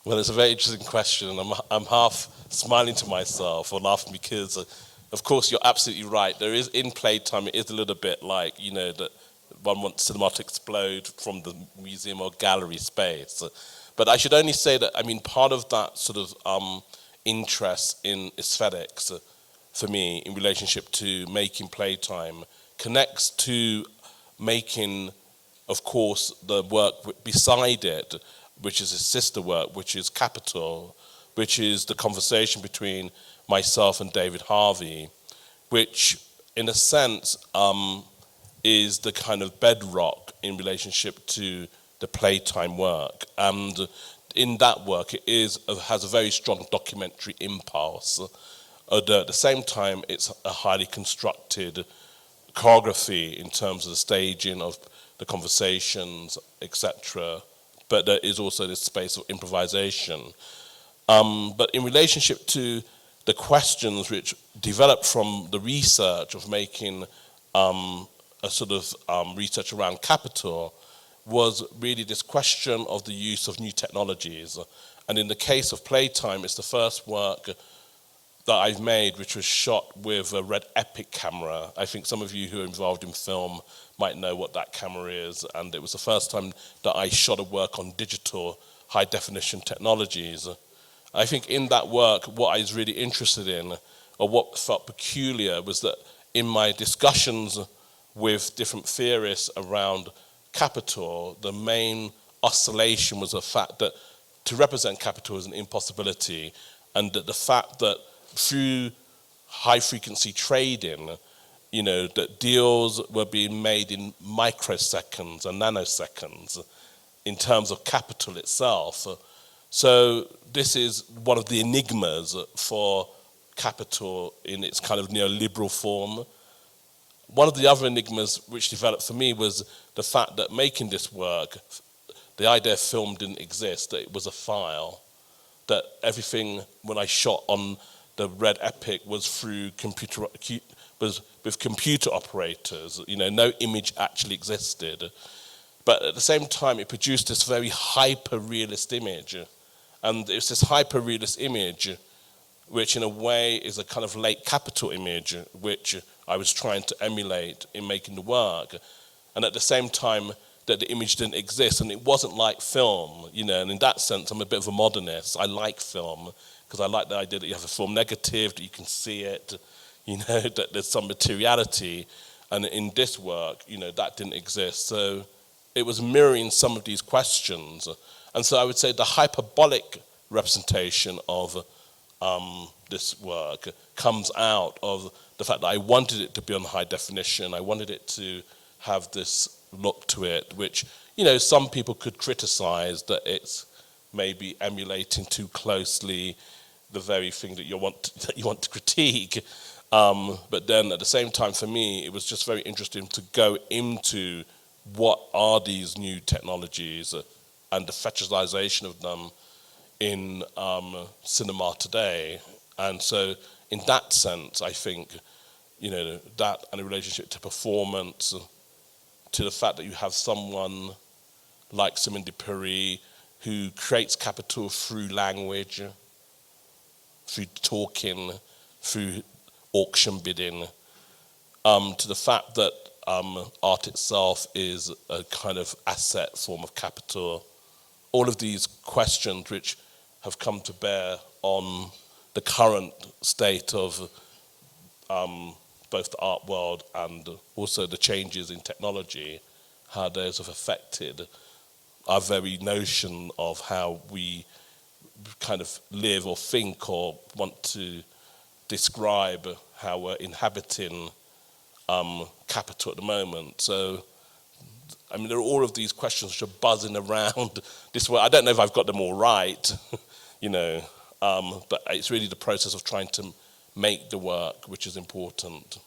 Well, it's a very interesting question, and I'm half smiling to myself or laughing because, of course, you're absolutely right. There is, in playtime, it is a little bit like, that one wants cinema to explode from the museum or gallery space. But I should only say that, part of that sort of interest in aesthetics for me in relationship to making playtime connects to making, of course, the work beside it, which is his sister work, which is Kapital, which is the conversation between myself and David Harvey, which, in a sense, is the kind of bedrock in relationship to the playtime work. And in that work, has a very strong documentary impulse. At the same time, it's a highly constructed choreography in terms of the staging of the conversations, etc. But there is also this space of improvisation. But in relationship to the questions which developed from the research of making a sort of research around Kapital, was really this question of the use of new technologies. And in the case of Playtime, it's the first work that I've made which was shot with a Red Epic camera. I think some of you who are involved in film might know what that camera is, and it was the first time that I shot a work on digital high-definition technologies. I think in that work, what I was really interested in, or what felt peculiar, was that in my discussions with different theorists around Kapital, the main oscillation was the fact that to represent Kapital is an impossibility, and that the fact that through high-frequency trading, that deals were being made in microseconds and nanoseconds in terms of Kapital itself. So this is one of the enigmas for Kapital in its kind of neoliberal form. One of the other enigmas which developed for me was the fact that making this work, the idea of film didn't exist, that it was a file, that everything when I shot on the Red Epic was through with computer operators. No image actually existed. But at the same time, it produced this very hyper-realist image. And it's this hyper-realist image which in a way is a kind of late Kapital image, which I was trying to emulate in making the work. And at the same time, that the image didn't exist, and it wasn't like film, and in that sense, I'm a bit of a modernist. I like film, because I like the idea that you have a film negative, that you can see it, that there's some materiality, and in this work, that didn't exist. So it was mirroring some of these questions. And so I would say the hyperbolic representation of this work comes out of the fact that I wanted it to be on high definition. I wanted it to have this look to it, which, some people could criticize that it's maybe emulating too closely the very thing that you want to critique. But then at the same time, for me, it was just very interesting to go into what are these new technologies and the fetishization of them in cinema today. And so in that sense, I think, that and a relationship to performance, to the fact that you have someone like Simone de Pury who creates Kapital through language, through talking, through auction bidding, to the fact that art itself is a kind of asset form of Kapital. All of these questions which have come to bear on the current state of both the art world and also the changes in technology, how those have affected our very notion of how we kind of live or think or want to describe how we're inhabiting Kapital at the moment. So, there are all of these questions which are buzzing around this way. I don't know if I've got them all right, but it's really the process of trying to make the work which is important.